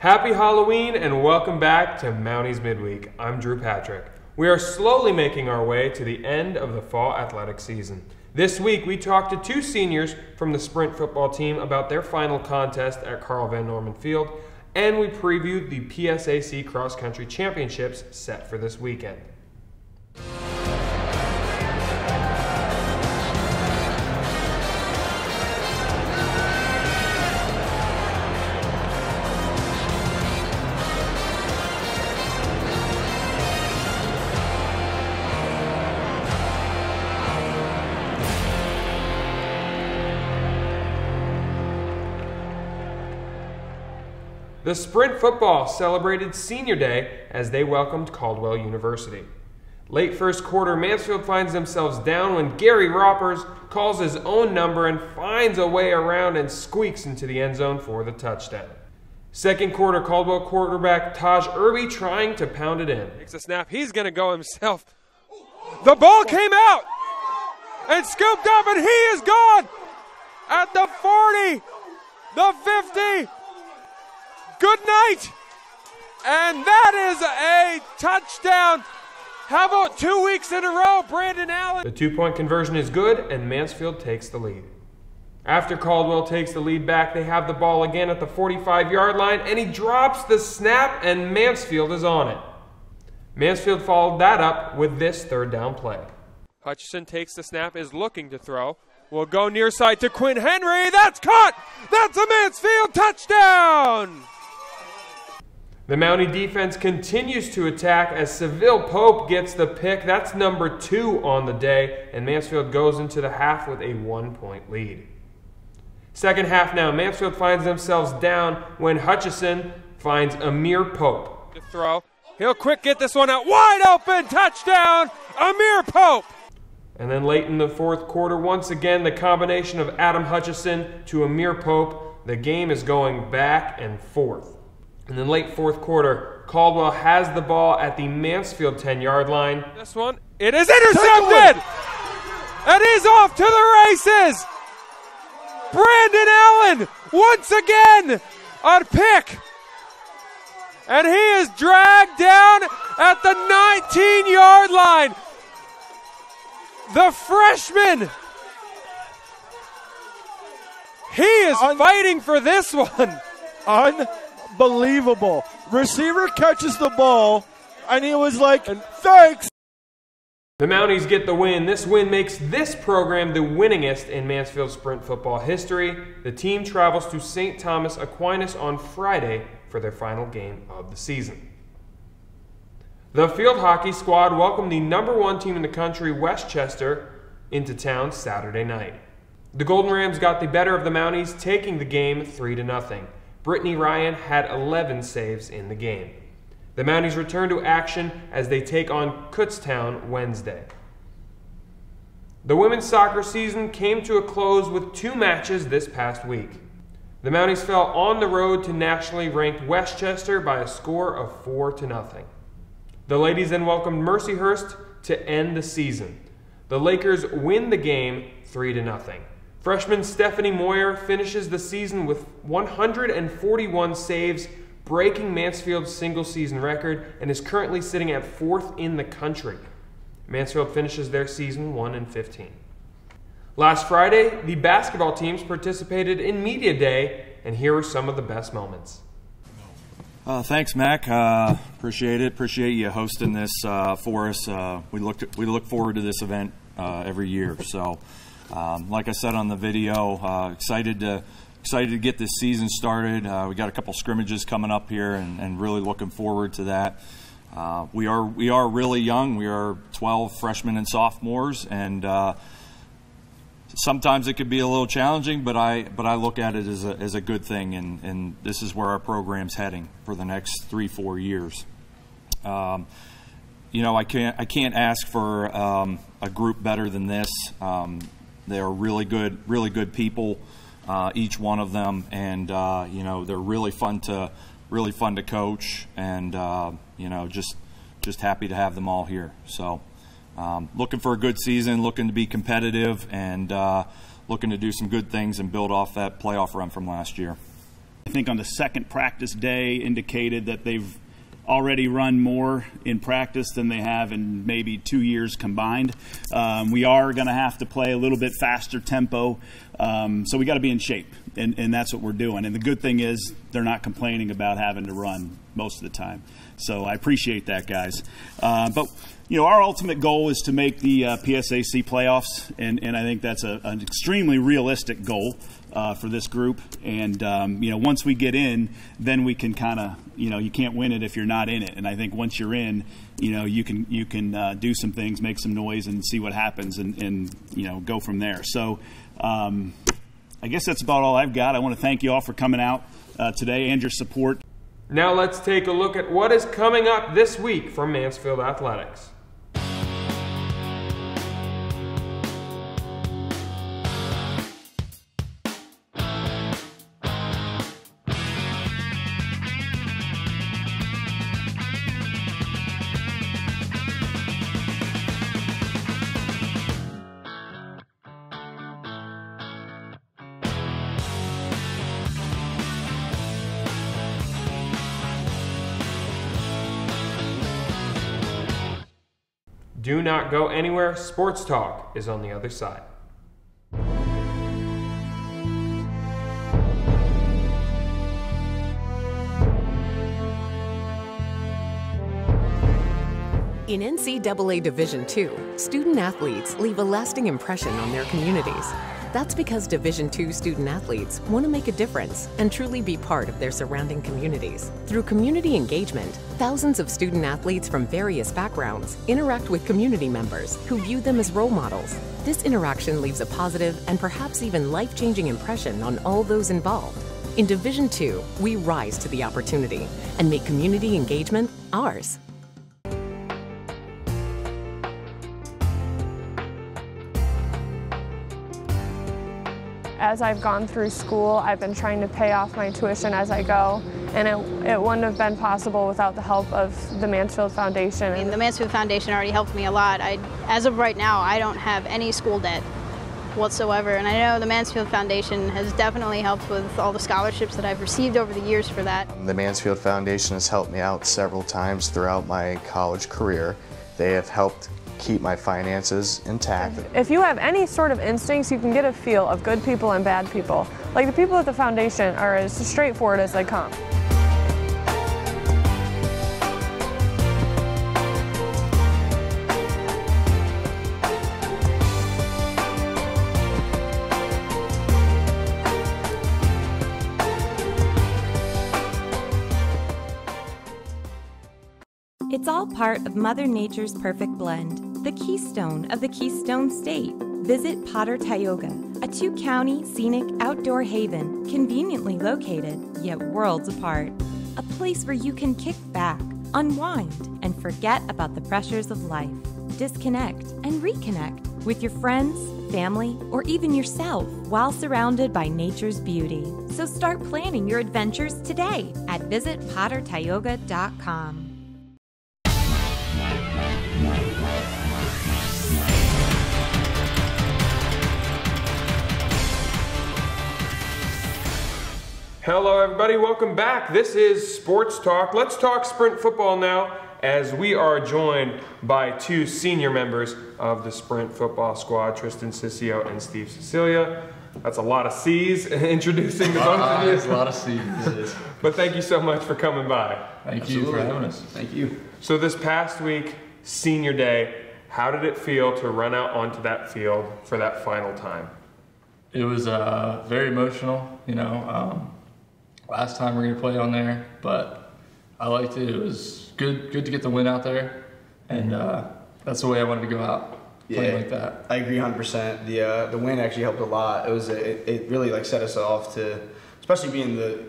Happy Halloween and welcome back to Mounties Midweek. I'm Drew Patrick. We are slowly making our way to the end of the fall athletic season. This week we talked to two seniors from the sprint football team about their final contest at Carl Van Norman Field, and we previewed the PSAC Cross Country Championships set for this weekend. The sprint football celebrated Senior Day as they welcomed Caldwell University. Late first quarter, Mansfield finds themselves down when Gary Roppers calls his own number and finds a way around and squeaks into the end zone for the touchdown. Second quarter, Caldwell quarterback Taj Irby trying to pound it in. Takes a snap, he's going to go himself. The ball came out and scooped up, and he is gone at the 40, the 50. Good night. And that is a touchdown. How about 2 weeks in a row, Brandon Allen? The two-point conversion is good, and Mansfield takes the lead. After Caldwell takes the lead back, they have the ball again at the 45-yard line, and he drops the snap, and Mansfield is on it. Mansfield followed that up with this third down play. Hutchison takes the snap, is looking to throw. Will go near side to Quinn Henry. That's caught. That's a Mansfield touchdown. The Mountie defense continues to attack as Seville Pope gets the pick. That's number 2 on the day, and Mansfield goes into the half with a 1-point lead. Second half now, Mansfield finds themselves down when Hutchison finds Amir Pope. To throw. He'll quick get this one out. Wide open, touchdown, Amir Pope. And then late in the fourth quarter, once again, the combination of Adam Hutchison to Amir Pope. The game is going back and forth. In the late fourth quarter, Caldwell has the ball at the Mansfield 10-yard line. This one, it is intercepted! And he's off to the races! Brandon Allen, once again, on pick. And he is dragged down at the 19-yard line. The freshman. He is fighting for this one. Unbelievable. Receiver catches the ball, and he was like, thanks. The Mounties get the win. This win makes this program the winningest in Mansfield sprint football history. The team travels to St. Thomas Aquinas on Friday for their final game of the season. The field hockey squad welcomed the #1 team in the country, Westchester, into town Saturday night. The Golden Rams got the better of the Mounties, taking the game 3-0. Brittany Ryan had 11 saves in the game. The Mounties return to action as they take on Kutztown Wednesday. The women's soccer season came to a close with 2 matches this past week. The Mounties fell on the road to nationally ranked Westchester by a score of 4-0. The ladies then welcomed Mercyhurst to end the season. The Lakers win the game 3-0. Freshman Stephanie Moyer finishes the season with 141 saves, breaking Mansfield's single-season record, and is currently sitting at 4th in the country. Mansfield finishes their season 1-15. Last Friday, the basketball teams participated in Media Day, and here are some of the best moments. Thanks, Mac. Appreciate it. Appreciate you hosting this for us. We look forward to this event every year. So, like I said on the video, excited to get this season started. We got a couple scrimmages coming up here, and really looking forward to that. We are really young. We are 12 freshmen and sophomores, and sometimes it could be a little challenging, but I look at it as a good thing, and this is where our program's heading for the next 3-4 years. You know, I can't ask for a group better than this. They are really good people, each one of them, and you know, they're really fun to coach, and you know, just happy to have them all here. So. Looking for a good season, looking to be competitive, and looking to do some good things and build off that playoff run from last year. I think on the second practice day indicated that they've already run more in practice than they have in maybe 2 years combined. We are going to have to play a little bit faster tempo, so we got to be in shape, and that's what we're doing. And the good thing is they're not complaining about having to run most of the time. So I appreciate that, guys. But you know, our ultimate goal is to make the PSAC playoffs, and I think that's an extremely realistic goal for this group. And you know, once we get in, then we can kind of, you know, you can't win it if you're not in it. And I think once you're in, you know, you can do some things, make some noise, and see what happens, and you know, go from there. So I guess that's about all I've got. I want to thank you all for coming out today and your support. Now let's take a look at what is coming up this week from Mansfield Athletics. Do not go anywhere. Sports Talk is on the other side. In NCAA Division II, student athletes leave a lasting impression on their communities. That's because Division II student athletes want to make a difference and truly be part of their surrounding communities. Through community engagement, thousands of student athletes from various backgrounds interact with community members who view them as role models. This interaction leaves a positive and perhaps even life-changing impression on all those involved. In Division II, we rise to the opportunity and make community engagement ours. As I've gone through school, I've been trying to pay off my tuition as I go, and it wouldn't have been possible without the help of the Mansfield Foundation. The Mansfield Foundation already helped me a lot. As of right now, I don't have any school debt whatsoever, and I know the Mansfield Foundation has definitely helped with all the scholarships that I've received over the years for that. The Mansfield Foundation has helped me out several times throughout my college career. They have helped keep my finances intact. If you have any sort of instincts, you can get a feel of good people and bad people. Like, the people at the foundation are as straightforward as they come. It's all part of Mother Nature's perfect blend, the keystone of the Keystone State. Visit Potter Tioga, a 2-county scenic outdoor haven conveniently located, yet worlds apart. A place where you can kick back, unwind, and forget about the pressures of life. Disconnect and reconnect with your friends, family, or even yourself while surrounded by nature's beauty. So start planning your adventures today at visitpottertioga.com. Hello everybody, welcome back. This is Sports Talk. Let's talk sprint football now, as we are joined by 2 senior members of the sprint football squad, Tristin, Cicio, and Steve Sicilia. That's a lot of C's introducing the bunch of you. It's a lot of C's. But thank you so much for coming by. Thank you for having us. Thank you. So this past week, senior day, how did it feel to run out onto that field for that final time? It was very emotional, you know. Last time we're gonna play on there, but I liked it. It was good to get the win out there, and that's the way I wanted to go out, playing like that. I agree 100%. The win actually helped a lot. It really like set us off to, especially being the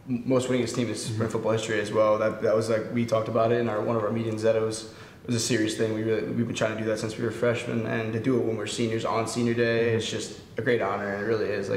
most winningest team in sprint football history as well. That was like, we talked about it in one of our meetings, that it was a serious thing. We've been trying to do that since we were freshmen, and to do it when we're seniors on senior day, it's just a great honor, and it really is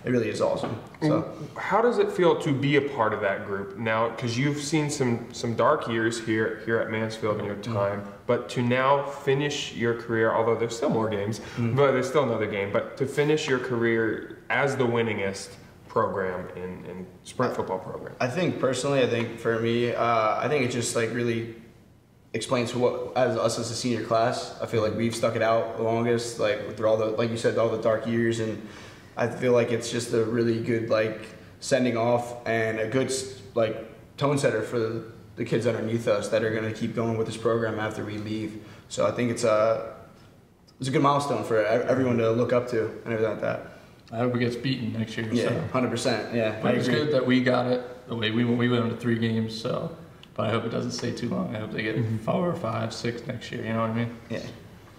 it really is awesome. So, how does it feel to be a part of that group now? Because you've seen some dark years here at Mansfield in your time, but to now finish your career, although there's still more games, but there's still another game, but to finish your career as the winningest program and sprint football program? I think personally, for me, I think it just like really explains what as us as a senior class. I feel like we've stuck it out the longest, like through all the, like you said, all the dark years, and I feel like it's just a really good like sending off and a good like tone setter for the kids underneath us that are going to keep going with this program after we leave. So I think it's a good milestone for everyone to look up to and everything like that. I hope it gets beaten next year. Yeah, so. 100%. Yeah, but it's good that we got it the way we went into 3 games. So, but I hope it doesn't stay too long. I hope they get 4, 5, 6 next year. You know what I mean? Yeah.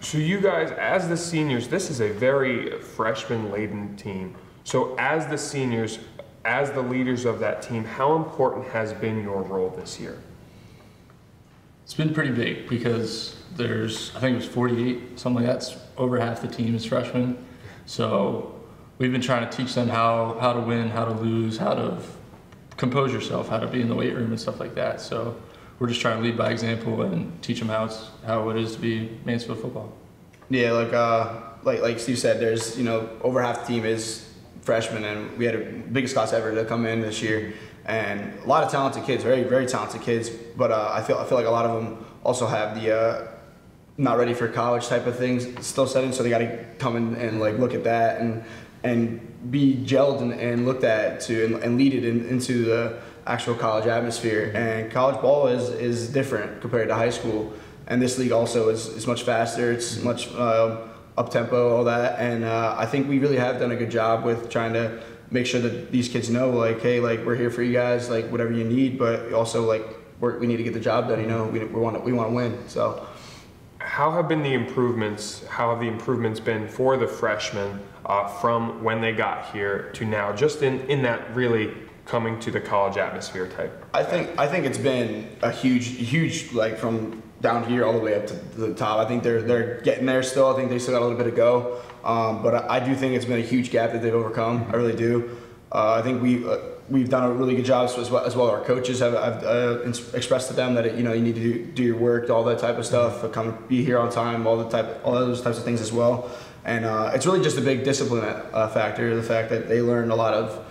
So you guys, as the seniors, this is a very freshman-laden team. So as the seniors, as the leaders of that team, how important has been your role this year? It's been pretty big because there's, I think it was 48, something like that. Over half the team is freshmen. So we've been trying to teach them how to win, how to lose, how to compose yourself, how to be in the weight room and stuff like that. So we're just trying to lead by example and teach them how it is to be Mansfield football. Yeah, like Steve said, there's, you know, over half the team is freshmen, and we had the biggest class ever to come in this year, and a lot of talented kids, very, very talented kids. But I feel like a lot of them also have the not ready for college type of things still set in, so they got to come in and like look at that and be gelled and looked at and lead it into the actual college atmosphere. And college ball is different compared to high school, and this league also is much faster. It's much up tempo, all that, and I think we really have done a good job with trying to make sure that these kids know, like, hey, like, we're here for you guys, like, whatever you need, but also like we need to get the job done. You know, we want to win. So. How have the improvements been for the freshmen from when they got here to now, just in that really coming to the college atmosphere type? I think it's been a huge like from down here all the way up to the top. I think they're getting there still. I think they still got a little bit to go, but I do think it's been a huge gap that they've overcome. I really do. I think we've done a really good job as well. Our coaches have expressed to them that you need to do your work, all that type of stuff, come be here on time, all those types of things as well. And it's really just a big discipline factor. The fact that they learned a lot of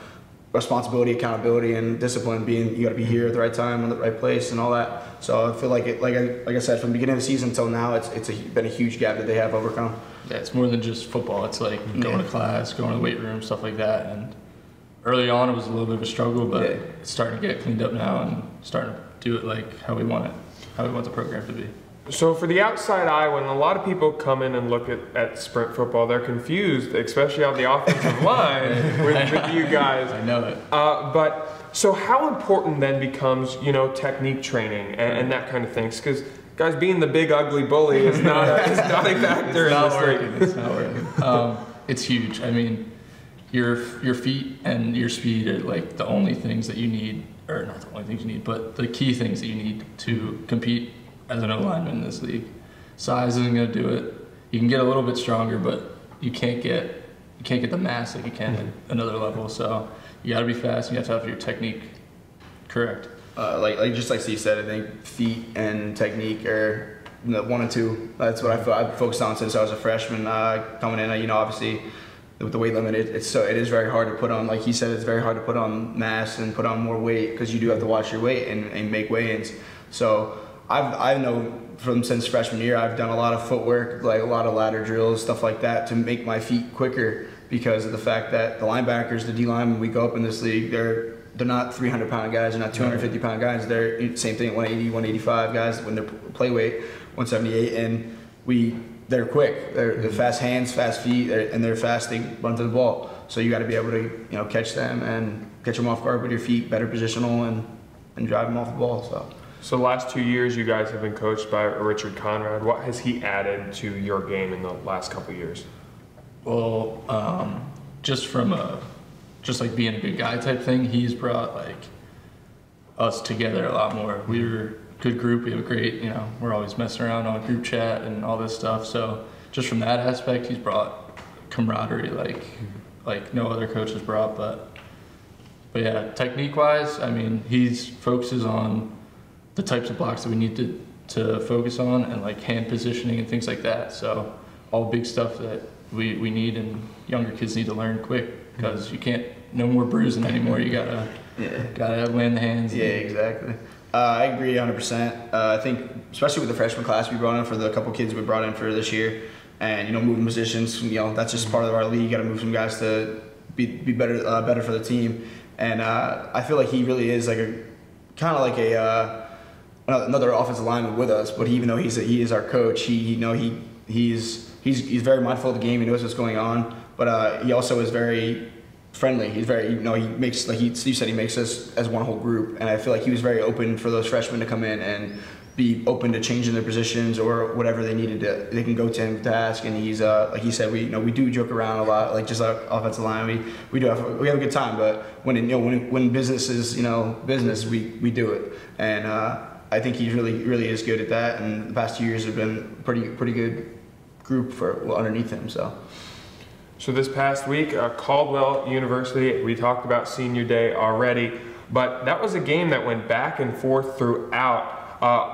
responsibility, accountability, and discipline. You got to be here at the right time, in the right place, and all that. So I feel like like I said, from the beginning of the season until now, it's been a huge gap that they have overcome. Yeah, it's more than just football. It's like going to class, going to the weight room, stuff like that. And early on, it was a little bit of a struggle, but it's starting to get cleaned up now and starting to do it like how we want the program to be. So for the outside eye, when a lot of people come in and look at sprint football, they're confused, especially on the offensive line with you guys. I know it. But so how important then becomes, technique training and that kind of things? Because guys, being the big ugly bully is not a factor in this league. It's not working. It's huge. I mean, your feet and your speed are like the only things that you need, or not the only things you need, but the key things that you need to compete as an O-lineman in this league. Size isn't going to do it. You can get a little bit stronger, but you can't get the mass like you can at another level. So you got to be fast. You have to have your technique correct. Just like Steve said, I think feet and technique are 1 and 2. That's what I've focused on since I was a freshman coming in. Obviously with the weight limit, it is very hard to put on. Like he said, it's very hard to put on mass and put on more weight because you do have to watch your weight and make weigh-ins. So I know since freshman year, I've done a lot of footwork, like a lot of ladder drills, stuff like that, to make my feet quicker because of the fact that the linebackers, the D-linemen, we go up in this league, they're not 300-pound guys, they're not 250-pound guys. They're same thing, 180, 185 guys when they're play weight, 178, and they're quick. They're fast hands, fast feet, and they're fast. They run to the ball. So you got to be able to catch them and catch them off guard with your feet, better positional, and drive them off the ball. So the last 2 years, you guys have been coached by Richard Conrad. What has he added to your game in the last couple of years? Well, just like being a good guy type thing, he's brought like us together a lot more. We're a good group. We have a great, we're always messing around on group chat and all this stuff. So just from that aspect, he's brought camaraderie like no other coach has brought. But yeah, technique-wise, I mean, he focuses on the types of blocks that we need to focus on and like hand positioning and things like that. So all big stuff that we need and younger kids need to learn quick because you can't no more bruising anymore. You gotta land the hands. Yeah, exactly. I agree 100%. I think, especially with the freshman class we brought in, for the couple kids we brought in for this year, and moving positions, that's just part of our league. You got to move some guys to be better for the team. And I feel like he really is like another offensive lineman with us. But even though he is our coach, he's very mindful of the game. He knows what's going on. But he also is very friendly. He's very, he makes, like Steve said, he makes us as one whole group. And I feel like he was very open for those freshmen to come in and be open to changing their positions or whatever they needed to. They can go to him to ask. And he's like he said, we do joke around a lot, like just our offensive line. We have a good time, but when business is business, we do it. And I think he really is good at that. And the past 2 years have been pretty good group for underneath him. So this past week, Caldwell University, we talked about senior day already, but that was a game that went back and forth throughout.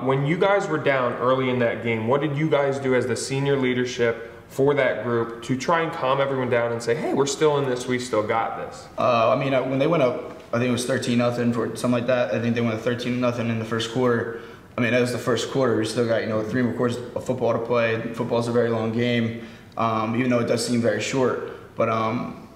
When you guys were down early in that game, what did you guys do as the senior leadership for that group to try and calm everyone down and say, hey, we're still in this, we still got this? When they went up, I think it was 13-0 for something like that. I think they went 13-0 in the first quarter. That was the first quarter. We still got 3 more quarters of football to play. Football's a very long game. Even though it does seem very short. But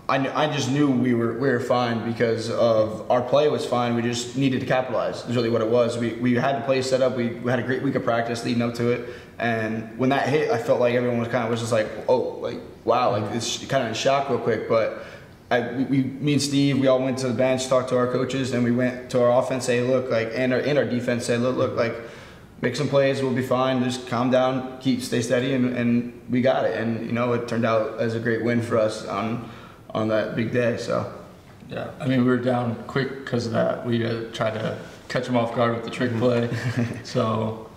I just knew we were fine because of our play was fine. We just needed to capitalize. That's really what it was. We had the play set up. We had a great week of practice leading up to it. And when that hit, I felt like everyone was just like, oh, like, wow, like it's kind of in shock real quick. But me and Steve, we all went to the bench, talked to our coaches, and we went to our offense, say, look, like, and our defense said, look, like, make some plays, we'll be fine. Just calm down, stay steady, and we got it. And it turned out as a great win for us on that big day. So yeah, we were down quick because of that. We tried to catch them off guard with the trick play. So,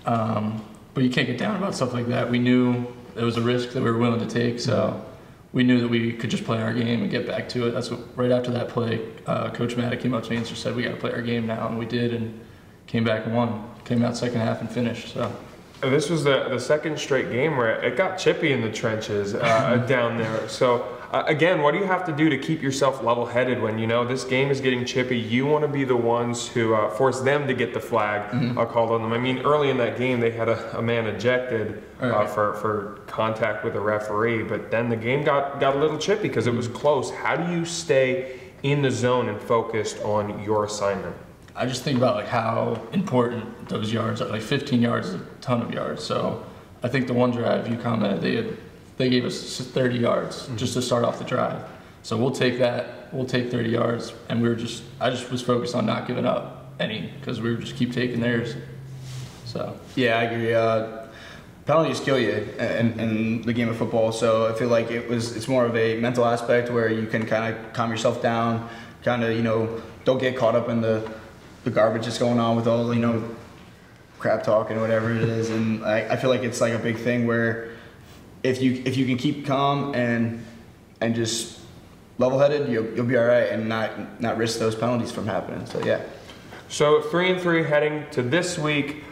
but you can't get down about stuff like that. We knew it was a risk that we were willing to take. So we knew that we could just play our game and get back to it. That's what, right after that play, Coach Maddock came up to me and just said, we got to play our game now, and we did, and came back and won. Came out second half and finished. So this was the second straight game where it got chippy in the trenches down there. So again, what do you have to do to keep yourself level-headed when this game is getting chippy? You want to be the ones who force them to get the flag called on them. Early in that game they had a man ejected for contact with a referee, but then the game got a little chippy because it was close. How do you stay in the zone and focused on your assignment? I just think about how important those yards are. Like 15 yards is a ton of yards. So I think the one drive you commented, they gave us 30 yards just to start off the drive. So we'll take that. We'll take 30 yards, and I just was focused on not giving up any because we were just keep taking theirs. So yeah, I agree. Penalties kill you in the game of football. So I feel like it's more of a mental aspect where you can kind of calm yourself down, kind of don't get caught up in the garbage that's going on with all crap talk and whatever it is. And I feel like it's like a big thing where if you can keep calm and just level-headed, you'll be all right and not risk those penalties from happening. So yeah. So 3-3 heading to this week.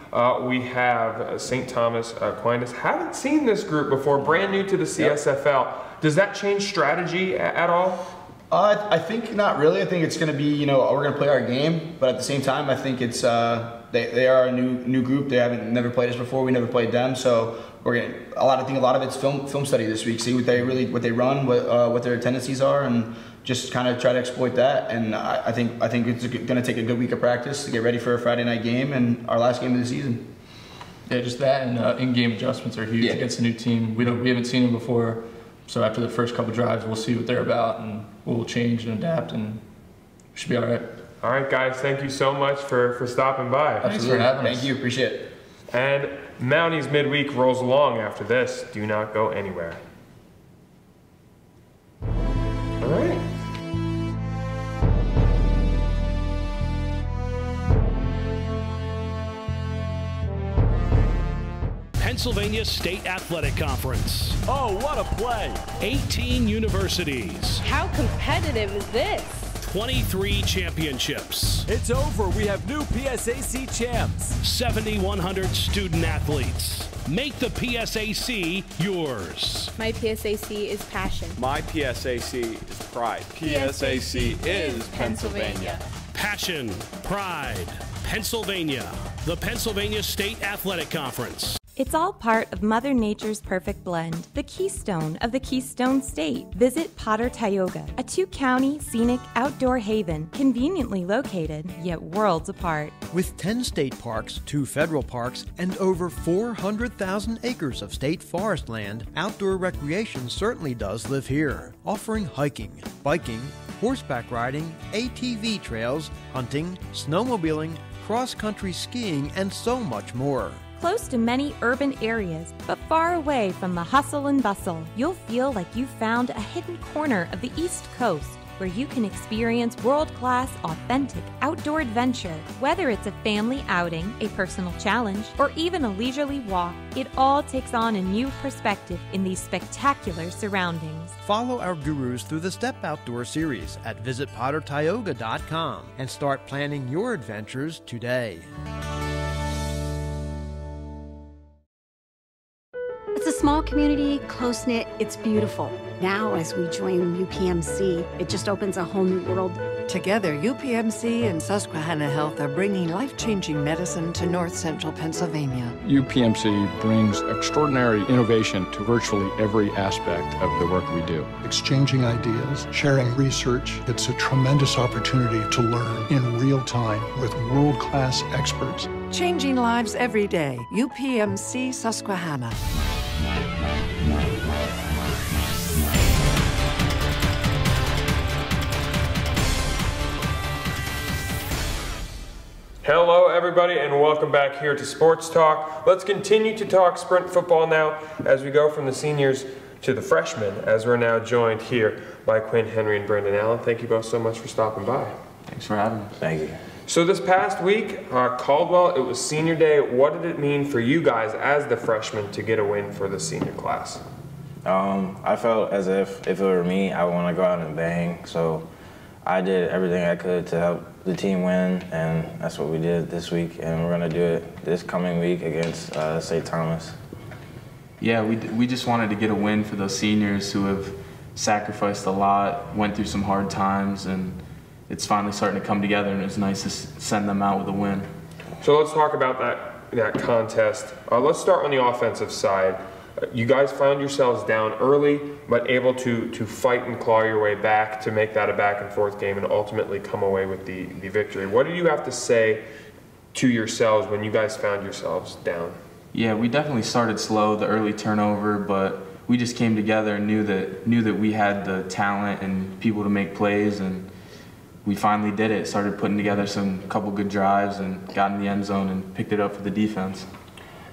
We have St. Thomas Aquinas. Haven't seen this group before, brand new to the CSFL. Yep. Does that change strategy at all? I think not really. I think it's going to be, we're going to play our game, but at the same time, I think it's they are a new group. They never played us before. We never played them, so we're going to I think a lot of it's film study this week. See what they run, what their tendencies are, and just kind of try to exploit that. And I think it's going to take a good week of practice to get ready for a Friday night game and our last game of the season. Yeah, just that and in-game adjustments are huge against a new team. We haven't seen them before. So after the first couple drives, we'll see what they're about, and we'll change and adapt, and we should be all right. All right, guys, thank you so much for stopping by. Thanks for having us. Thank you, appreciate it. And Mounties Midweek rolls along after this. Do not go anywhere. All right. Pennsylvania State Athletic Conference. Oh, what a play. 18 universities. How competitive is this? 23 championships. It's over. We have new PSAC champs. 7,100 student athletes. Make the PSAC yours. My PSAC is passion. My PSAC is pride. PSAC is Pennsylvania. Passion, pride, Pennsylvania. The Pennsylvania State Athletic Conference. It's all part of Mother Nature's perfect blend, the keystone of the Keystone State. Visit Potter Tioga, a 2-county, scenic, outdoor haven, conveniently located, yet worlds apart. With 10 state parks, 2 federal parks, and over 400,000 acres of state forest land, outdoor recreation certainly does live here, offering hiking, biking, horseback riding, ATV trails, hunting, snowmobiling, cross-country skiing, and so much more. Close to many urban areas, but far away from the hustle and bustle, you'll feel like you've found a hidden corner of the East Coast where you can experience world-class, authentic outdoor adventure. Whether it's a family outing, a personal challenge, or even a leisurely walk, it all takes on a new perspective in these spectacular surroundings. Follow our gurus through the Step Outdoor series at visitpottertioga.com and start planning your adventures today. It's a small community, close-knit, it's beautiful. Now, as we join UPMC, it just opens a whole new world. Together, UPMC and Susquehanna Health are bringing life-changing medicine to north central Pennsylvania. UPMC brings extraordinary innovation to virtually every aspect of the work we do. Exchanging ideas, sharing research, it's a tremendous opportunity to learn in real time with world-class experts. Changing lives every day. UPMC Susquehanna. Hello everybody and welcome back here to Sports Talk. Let's continue to talk sprint football now as we go from the seniors to the freshmen, as we're now joined here by Quinn Henry and Brandon Allen. Thank you both so much for stopping by. Thanks for having me. Thank you. So this past week, Caldwell, it was senior day. What did it mean for you guys as the freshmen to get a win for the senior class? I felt as if it were me, I would want to go out and bang. So I did everything I could to help the team win, and that's what we did this week, and we're going to do it this coming week against St. Thomas. Yeah, we just wanted to get a win for those seniors who have sacrificed a lot, went through some hard times, and it's finally starting to come together, and it was nice to send them out with a win. So let's talk about that contest. Let's start on the offensive side. You guys found yourselves down early, but able to fight and claw your way back to make that a back and forth game and ultimately come away with the victory. What did you have to say to yourselves when you guys found yourselves down? Yeah, we definitely started slow, the early turnover, but we just came together and knew that we had the talent and people to make plays, and we finally did it. Started putting together couple good drives and got in the end zone and picked it up for the defense.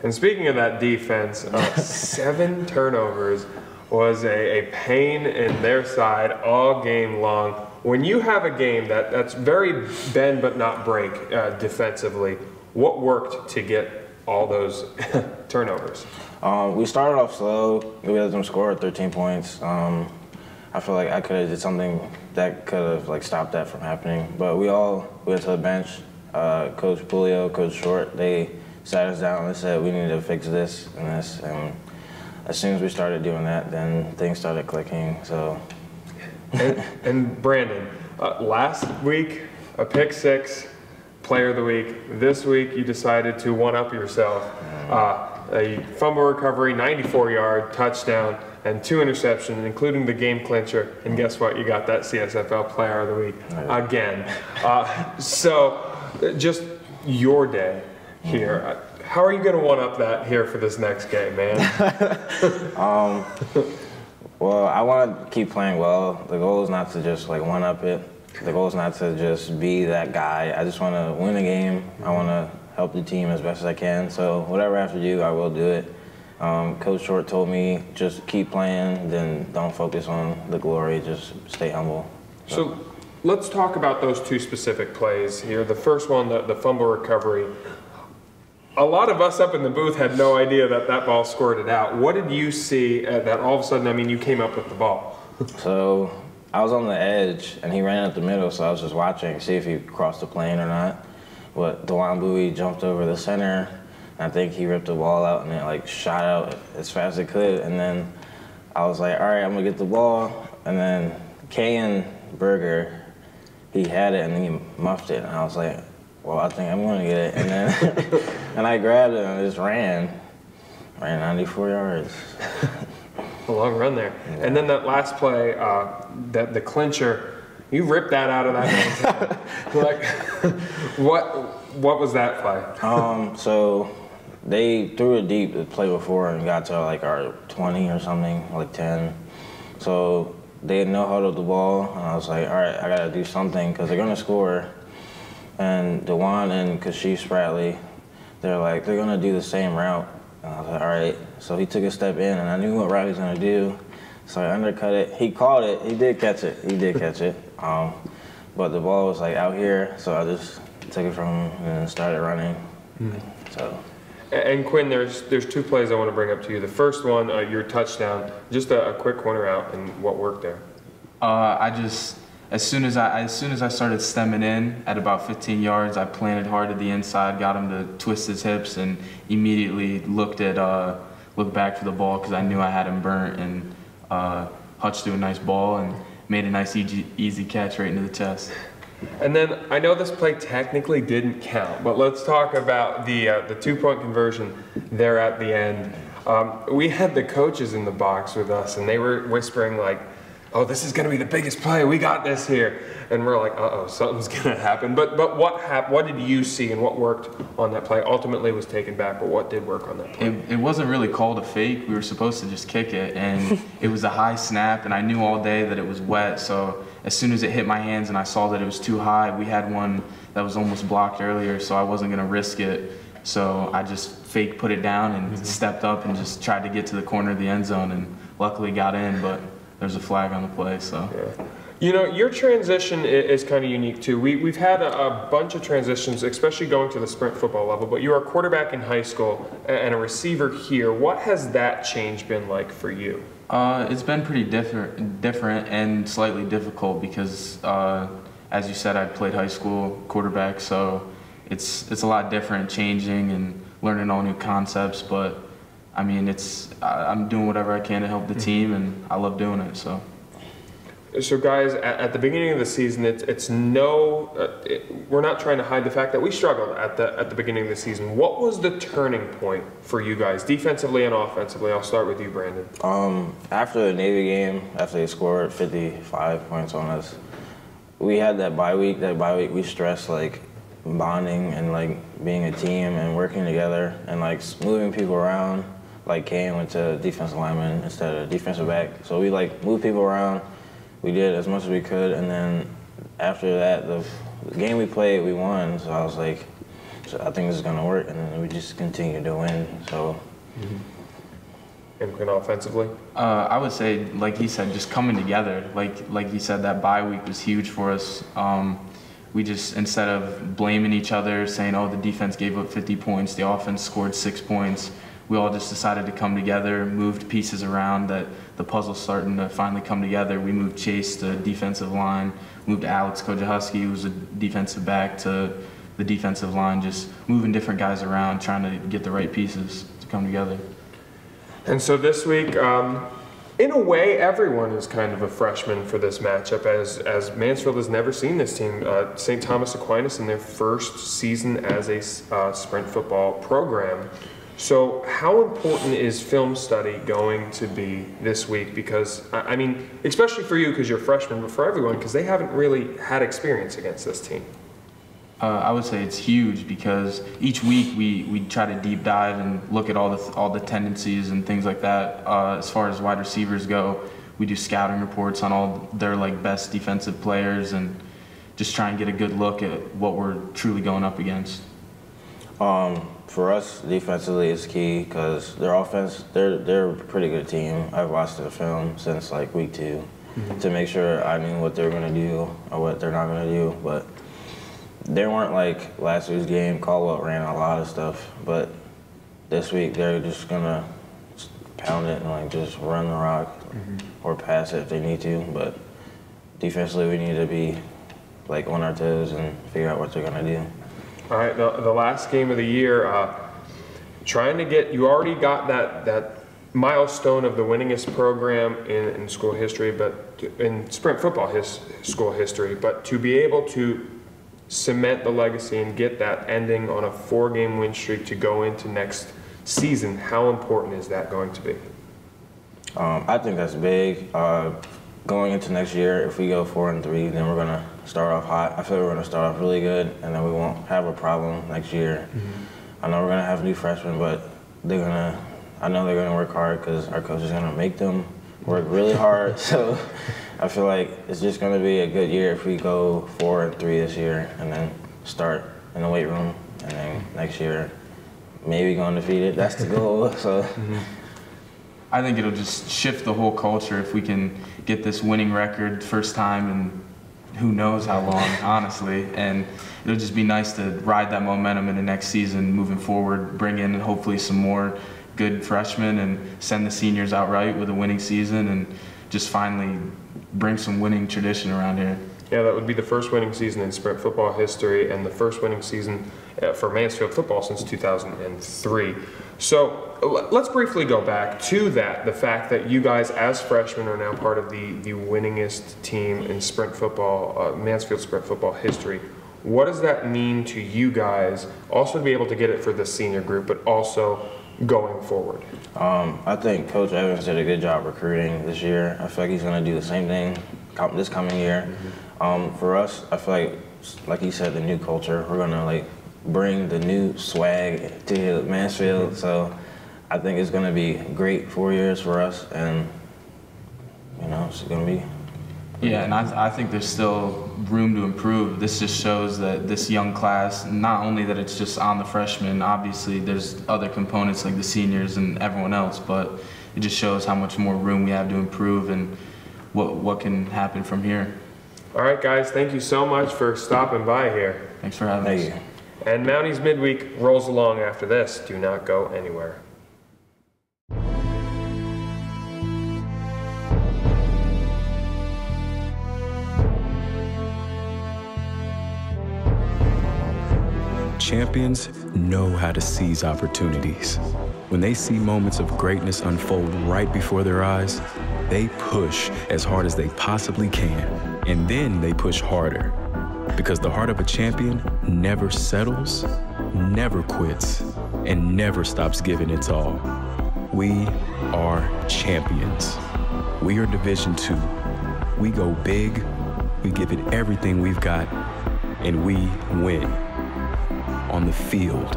And speaking of that defense, 7 turnovers was a pain in their side all game long. When you have a game that's very bend but not break defensively, what worked to get all those turnovers? We started off slow. We let them score 13 points. I feel like I could have did something that could have stopped that from happening. But we went to the bench. Coach Pulio, Coach Short, they sat us down and said we need to fix this and this. And as soon as we started doing that, then things started clicking. So. And Brandon, last week a pick 6, player of the week. This week you decided to one-up yourself. A fumble recovery, 94-yard touchdown, and 2 interceptions, including the game clincher. And guess what? You got that CSFL player of the week again. So just your day here. How are you going to one-up that here for this next game, man? Well, I want to keep playing well. The goal is not to just one-up it. The goal is not to just be that guy. I just want to win a game. I want to help the team as best as I can. So whatever I have to do, I will do it. Coach Short told me just keep playing, then don't focus on the glory, just stay humble. So let's talk about those 2 specific plays here. The first one, the fumble recovery. A lot of us up in the booth had no idea that ball squirted out. What did you see that all of a sudden, you came up with the ball? So I was on the edge, and he ran up the middle, so I was just watching, see if he crossed the plane or not. But DeJuan Bowie jumped over the center, and I think he ripped the ball out, and it shot out as fast as it could. And then I was like, all right, I'm going to get the ball. And then Cayenne burger, he had it and then he muffed it. And I was like, well, I think I'm going to get it. And then and I grabbed it and just ran 94 yards. A long run there. Yeah. And then that last play, the clincher, you ripped that out of that man's hand. Like, what was that play? So they threw it deep the play before and got to like our 20 or something, like 10. So they no-huddled the ball, and I was like, all right, I got to do something because they're going to score. And DeJuan and Kashish Spratley, they're going to do the same route. And I was like, all right. So he took a step in, and I knew what route he was going to do. So I undercut it. He caught it. He did catch it. But the ball was like out here, so I just took it from him and started running. So. And Quinn, there's two plays I want to bring up to you. The first one, your touchdown, just a quick corner out, and what worked there? As soon as I started stemming in at about 15 yards, I planted hard at the inside, got him to twist his hips, and immediately looked back for the ball because I knew I had him burnt, and Hutch threw a nice ball and made a nice easy catch right into the chest. And then I know this play technically didn't count, but let's talk about the 2-point conversion there at the end. We had the coaches in the box with us, and they were whispering like, oh, this is going to be the biggest play. We got this here. And we're like, uh-oh, something's going to happen. But what did you see and what worked on that play? Ultimately was taken back, but what did work on that play? It wasn't really called a fake. We were supposed to just kick it, and it was a high snap, and I knew all day that it was wet. So as soon as it hit my hands and I saw that it was too high, we had one that was almost blocked earlier, so I wasn't going to risk it. So I just fake put it down and stepped up and just tried to get to the corner of the end zone, and luckily got in, but there's a flag on the play, so. Yeah. You know, your transition is kind of unique too. We've had a bunch of transitions, especially going to the sprint football level, but you are a quarterback in high school and a receiver here. What has that change been like for you? It's been pretty different and slightly difficult because, as you said, I played high school quarterback, so it's a lot different, changing and learning all new concepts, but I mean, I'm doing whatever I can to help the team, and I love doing it. So guys, at the beginning of the season, we're not trying to hide the fact that we struggled at the beginning of the season. What was the turning point for you guys, defensively and offensively? I'll start with you, Brandon. After the Navy game, after they scored 55 points on us, we had that bye week. That bye week, we stressed like bonding and like being a team and working together and like moving people around. Like Kane went to defensive lineman instead of defensive back. So we like moved people around. We did as much as we could, and then after that, the game we played, we won. So I was like, I think this is gonna work, and then we just continued to win. So. And offensively? I would say, like he said, just coming together. Like he said, that bye week was huge for us. We just, instead of blaming each other, saying, oh, the defense gave up 50 points, the offense scored 6 points, we all just decided to come together, moved pieces around, that the puzzle's starting to finally come together. We moved Chase to defensive line, moved Alex Kojahusky, who was a defensive back, to the defensive line, just moving different guys around, trying to get the right pieces to come together. And so this week, in a way, everyone is kind of a freshman for this matchup, as Mansfield has never seen this team. St. Thomas Aquinas in their first season as a sprint football program. So how important is film study going to be this week? Because, I mean, especially for you because you're a freshman, but for everyone because they haven't really had experience against this team. I would say it's huge because each week we try to deep dive and look at all the tendencies and things like that. As far as wide receivers go, we do scouting reports on all their like best defensive players and just try and get a good look at what we're truly going up against. For us, defensively is key because their offense, they're a pretty good team. I've watched the film since like week 2 to make sure I knew what they're going to do or what they're not going to do. But they weren't like last week's game. Caldwell ran a lot of stuff, but this week they're just going to pound it and like just run the rock or pass it if they need to. But defensively, we need to be like on our toes and figure out what they're going to do. All right, the last game of the year, trying to get, you already got that milestone of the winningest program in school history, but in sprint football school history, but to be able to cement the legacy and get that ending on a 4-game win streak to go into next season, how important is that going to be? I think that's big. Going into next year, if we go 4-3, then we're going to start off hot. I feel we're going to start off really good, and then we won't have a problem next year. I know we're going to have new freshmen, but I know they're going to work hard because our coach is going to make them work really hard. So I feel like it's just going to be a good year if we go 4-3 this year and then start in the weight room, and then next year maybe go undefeated. That's the goal. So. I think it'll just shift the whole culture if we can get this winning record first time in who knows how long, honestly. And it'll just be nice to ride that momentum in the next season moving forward, bring in hopefully some more good freshmen and send the seniors out right with a winning season and just finally bring some winning tradition around here. Yeah, that would be the first winning season in sprint football history and the first winning season for Mansfield football since 2003. So let's briefly go back to that, the fact that you guys as freshmen are now part of the winningest team in sprint football, Mansfield sprint football history. What does that mean to you guys, also to be able to get it for the senior group, but also going forward? I think Coach Evans did a good job recruiting this year. I feel like he's going to do the same thing this coming year. For us, I feel like he said, the new culture. We're going to bring the new swag to Mansfield. So I think it's going to be great 4 years for us, and it's going to be. Yeah, and I think there's still room to improve. This just shows that this young class, not only that it's just on the freshmen, obviously there's other components like the seniors and everyone else, but it just shows how much more room we have to improve and what can happen from here. All right, guys, thank you so much for stopping by here. Thanks for having us. And Mounties Midweek rolls along after this. Do not go anywhere. Champions know how to seize opportunities. When they see moments of greatness unfold right before their eyes, they push as hard as they possibly can, and then they push harder. Because the heart of a champion never settles, never quits, and never stops giving its all. We are champions. We are Division II. We go big, we give it everything we've got, and we win. On the field,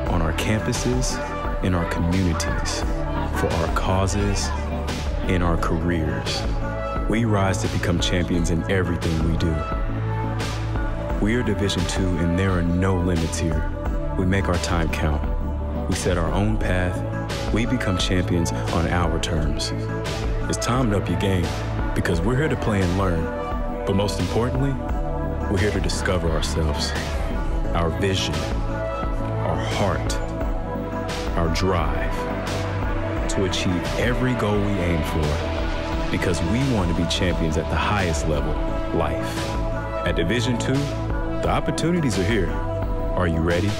on our campuses, in our communities, for our causes, in our careers. We rise to become champions in everything we do. We are Division II, and there are no limits here. We make our time count. We set our own path. We become champions on our terms. It's time to up your game, because we're here to play and learn. But most importantly, we're here to discover ourselves, our vision, our heart, our drive, to achieve every goal we aim for, because we want to be champions at the highest level, life. At Division II, the opportunities are here. Are you ready?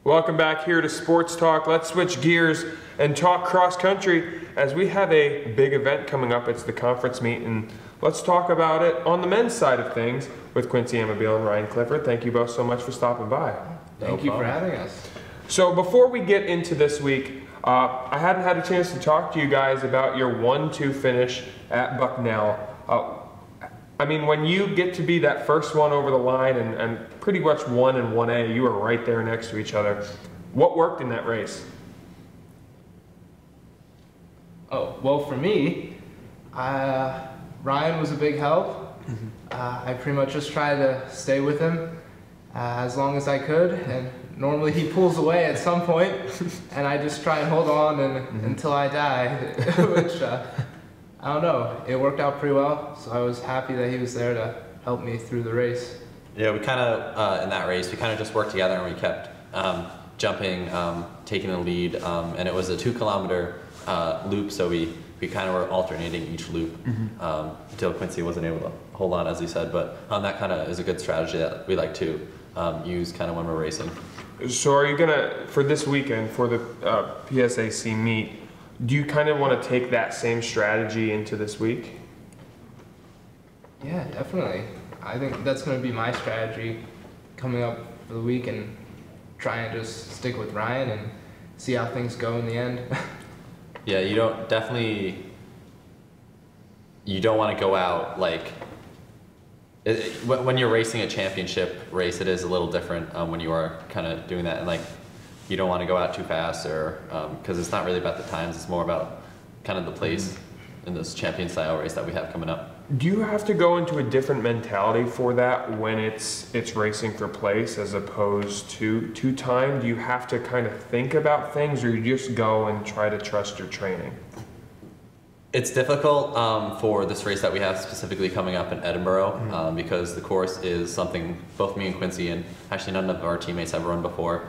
Welcome back here to Sports Talk. Let's switch gears and talk cross country as we have a big event coming up. It's the conference meet, and let's talk about it on the men's side of things with Quincy Amabile and Ryan Clifford. Thank you both so much for stopping by. Thank you for having us. So before we get into this week, I hadn't had a chance to talk to you guys about your 1-2 finish at Bucknell. I mean, when you get to be that first one over the line and pretty much 1 and 1A, you are right there next to each other. What worked in that race? Oh, well, for me, Ryan was a big help. I pretty much just tried to stay with him as long as I could, and normally he pulls away at some point, and I just try and hold on until I die, which, I don't know, it worked out pretty well, so I was happy that he was there to help me through the race. Yeah, we kind of, in that race, we kind of just worked together and we kept jumping, taking the lead, and it was a 2-kilometer loop, so we kind of were alternating each loop until Quincy wasn't able to hold on, as he said, but that kind of is a good strategy that we like to use kind of when we're racing. So are you gonna, for this weekend, for the PSAC meet, do you kind of want to take that same strategy into this week? Yeah, definitely. I think that's going to be my strategy coming up for the week, and try and just stick with Ryan and see how things go in the end. Yeah, you don't want to go out like, when you're racing a championship race, it is a little different when you are kind of doing that, and like you don't want to go out too fast, or because it's not really about the times, it's more about kind of the place in this champion style race that we have coming up. Do you have to go into a different mentality for that when it's racing for place as opposed to time? Do you have to kind of think about things, or you just go and try to trust your training? It's difficult for this race that we have specifically coming up in Edinburgh because the course is something both me and Quincy, and actually none of our teammates have run before.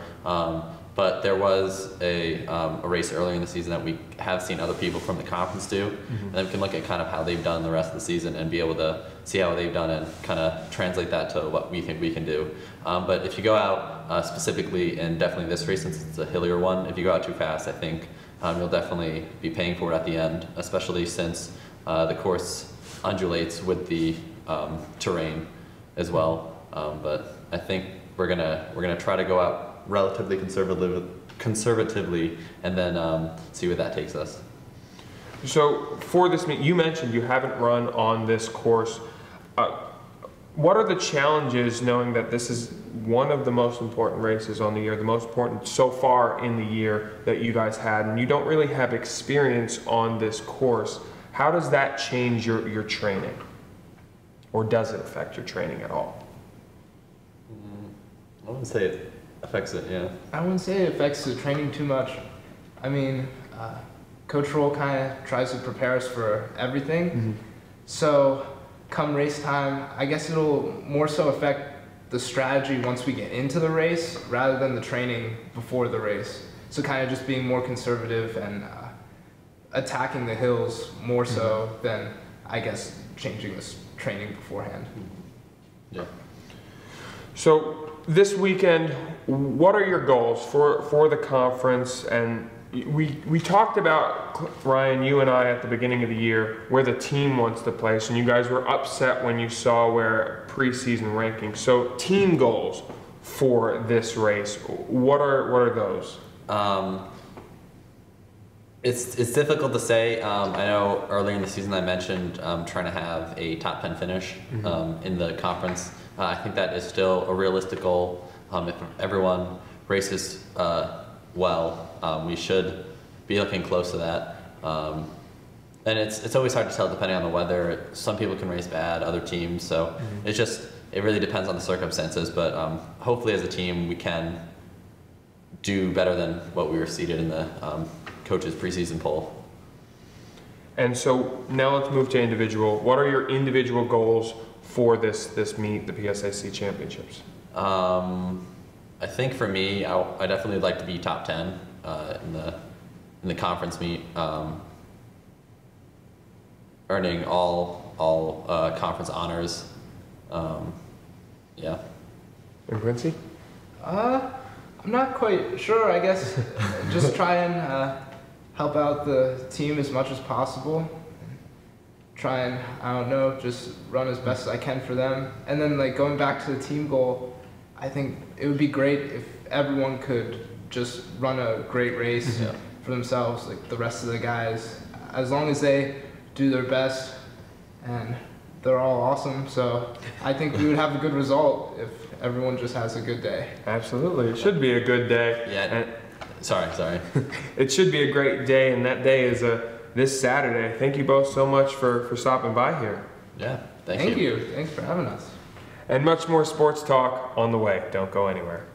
But there was a race earlier in the season that we have seen other people from the conference do, and then we can look at kind of how they've done the rest of the season and be able to see how they've done and kind of translate that to what we think we can do. But if you go out specifically in definitely this race, since it's a hillier one, if you go out too fast, I think you'll definitely be paying for it at the end, especially since the course undulates with the terrain as well. But I think we're gonna try to go out relatively conservatively, and then see where that takes us. So for this meet, you mentioned you haven't run on this course. What are the challenges knowing that this is one of the most important races on the year, the most important so far in the year that you guys had, and you don't really have experience on this course? How does that change your training? Or does it affect your training at all? I wouldn't say it affects it, yeah. I wouldn't say it affects the training too much. I mean, Coach Roll kind of tries to prepare us for everything. So come race time, I guess it'll more so affect the strategy once we get into the race rather than the training before the race. So kind of just being more conservative and attacking the hills more so than, I guess, changing this training beforehand. Yeah. So this weekend, what are your goals for the conference? And we talked about, Ryan, you and I at the beginning of the year, where the team wants to place, and you guys were upset when you saw where preseason rankings. So team goals for this race, what are those? It's difficult to say. I know earlier in the season I mentioned trying to have a top 10 finish in the conference. I think that is still a realistic goal. If everyone races well, we should be looking close to that. And it's always hard to tell depending on the weather. Some people can race bad, other teams, so it really depends on the circumstances, but hopefully as a team we can do better than what we were seated in the coach's preseason poll. And so now let's move to individual. What are your individual goals for this meet, the PSAC Championships? I think for me, I definitely would like to be top 10 in the conference meet, earning all conference honors. Yeah. And Quincy? I'm not quite sure. I guess just try and help out the team as much as possible. Try and, I don't know, just run as best as I can for them. And then like going back to the team goal, I think it would be great if everyone could just run a great race for themselves, like the rest of the guys, as long as they do their best and they're all awesome. So I think we would have a good result if everyone just has a good day. Absolutely, it should be a good day. Yeah. Sorry. It should be a great day, and that day is this Saturday. Thank you both so much for stopping by here. Yeah, thank you. Thanks for having us. And much more sports talk on the way. Don't go anywhere.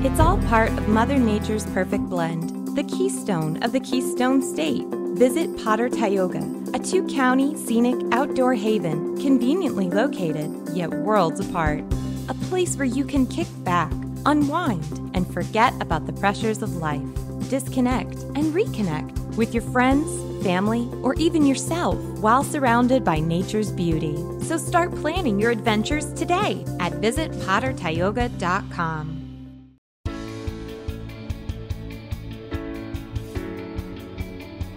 It's all part of Mother Nature's perfect blend, the keystone of the Keystone State. Visit Potter Tioga, a 2-county scenic outdoor haven conveniently located, yet worlds apart. A place where you can kick back, unwind, and forget about the pressures of life. Disconnect and reconnect with your friends, family, or even yourself while surrounded by nature's beauty. So start planning your adventures today at visitpottertioga.com.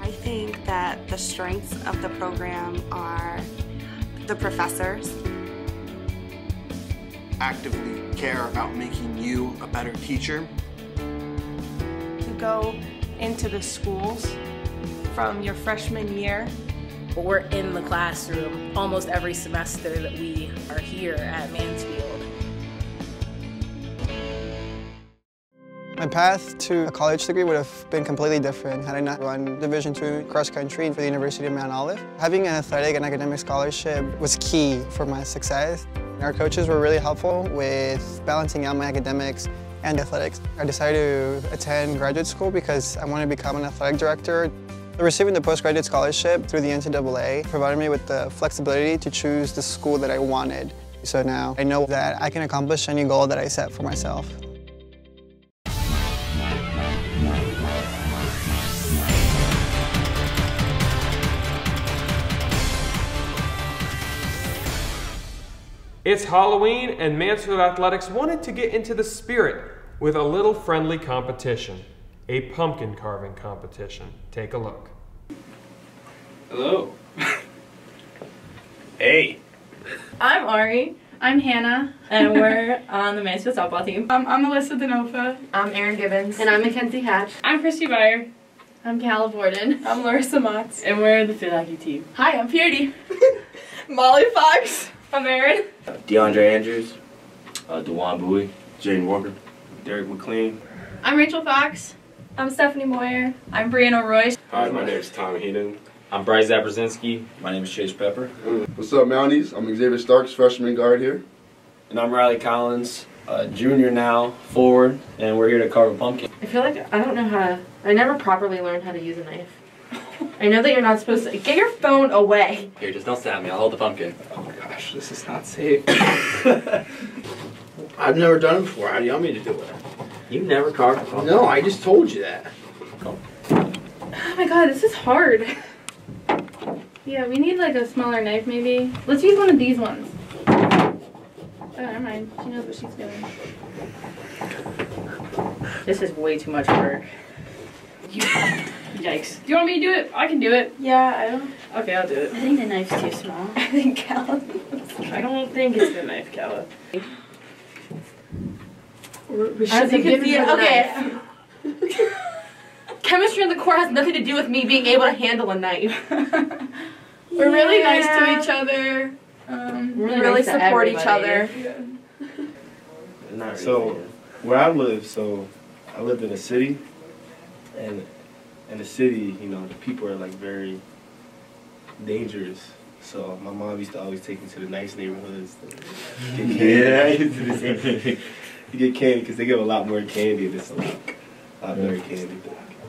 I think that the strengths of the program are the professors. Actively care about making you a better teacher. To go into the schools from your freshman year. We're in the classroom almost every semester that we are here at Mansfield. My path to a college degree would have been completely different had I not run Division II cross country for the University of Mount Olive. Having an athletic and academic scholarship was key for my success. Our coaches were really helpful with balancing out my academics and athletics. I decided to attend graduate school because I wanted to become an athletic director. Receiving the postgraduate scholarship through the NCAA provided me with the flexibility to choose the school that I wanted. So now I know that I can accomplish any goal that I set for myself. It's Halloween, and Mansfield Athletics wanted to get into the spirit with a little friendly competition, a pumpkin carving competition. Take a look. Hello. Hey. I'm Ari. I'm Hannah. And we're on the Mansfield softball team. I'm Alyssa Denofa. I'm Erin Gibbons. And I'm Mackenzie Hatch. I'm Christy Byer. I'm Calla Borden. I'm Larissa Motz. And we're the field hockey team. Hi, I'm Purity. Molly Fox. I'm Erin. DeAndre Andrews. Dewan Bowie. Jaden Walker. Derek McLean. I'm Rachel Fox. I'm Stephanie Moyer. I'm Brianna Royce. Hi, my name is Tom Heenan. I'm Bryce Zabrzinski. My name is Chase Pepper. What's up, Mounties? I'm Xavier Starks, freshman guard here. And I'm Riley Collins, junior now, forward, and we're here to carve a pumpkin. I feel like I don't know how to, I never properly learned how to use a knife. I know that you're not supposed to, get your phone away. Here, just don't stab me, I'll hold the pumpkin. Oh my gosh, this is not safe. I've never done it before, how do you want me to do it? You never carved a pumpkin? No, I just told you that. Oh my god, this is hard. Yeah, we need like a smaller knife maybe. Let's use one of these ones. Oh, never mind. She knows what she's doing. This is way too much work. Yikes. Do you want me to do it? I can do it. Yeah, I don't. Okay, I'll do it. I think the knife's too small. I think Calla. I don't think it's the knife, Calla. We should okay. Chemistry in the core has nothing to do with me being able to handle a knife. We're really nice to each other. We really nice support each other. Yeah. So, where I live, I live in a city, and in the city, you know, the people are like very dangerous. So my mom used to always take me to the nice neighborhoods. To get candy. Yeah, I used to do the same thing. To get candy because they give a lot more candy. It's a lot better candy.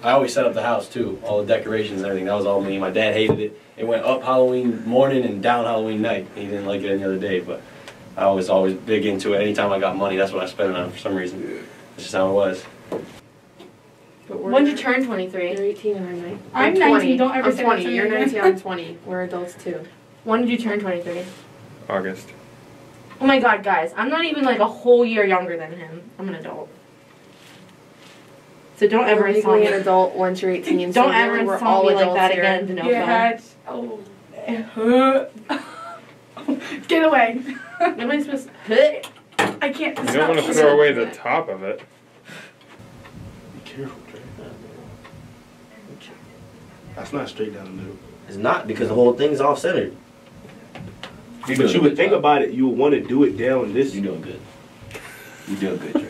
I always set up the house too, all the decorations and everything. That was all me. My dad hated it. It went up Halloween morning and down Halloween night. He didn't like it any other day, but I was always big into it. Anytime I got money, that's what I spent it on for some reason. That's just how it was. When did you turn 23? You're 18 and I'm 19. I'm 19. Don't ever say 20. that to me. You're 19. I'm 20. We're adults too. When did you turn 23? August. Oh my god, guys. I'm not even like a whole year younger than him. I'm an adult. So don't ever insult me. An adult once you're 18. Don't ever insult me like that again, Denofa. Yeah. Oh. Get away. Nobody's supposed to. I can't. You don't want to throw away the top of it. Be careful, Trey. That's not straight down the middle. It's not because the whole thing's off-centered. If But you would think about it, you would want to do it down this. You're doing good. You're doing good, Dre.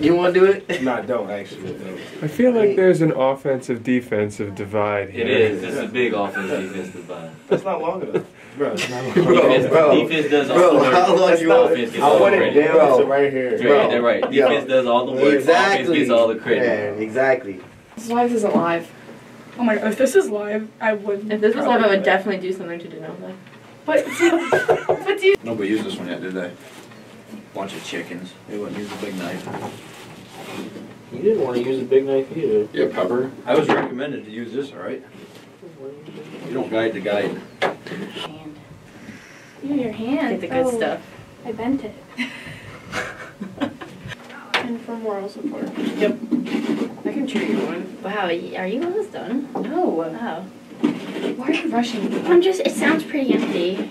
You want to do it? No, I don't actually. I feel like there's an offensive-defensive divide here. It is. It's a big offense-defense divide. That's not long enough. Bro, it's not long Defense does all the work. How long you want Offense gets I all want the it credit. down to right here. Dre, they're right. Defense does all the work. Offense gets all the credit. Man, exactly. This is why this isn't live. Oh my god, if this is live, I would. If this was live, I probably would do it. definitely do something to Denova. But do you? Nobody used this one yet, did they? Bunch of chickens. They wouldn't use the big knife. You didn't want to use a big knife either. Yeah, Pepper. I was recommended to use this, alright? You don't guide the guide. Your hand. Get the good stuff. I bent it. And for moral support. Yep. I can cheer you on. Wow, are you almost done? No. Oh. Why are you rushing me? I'm just, it sounds pretty empty.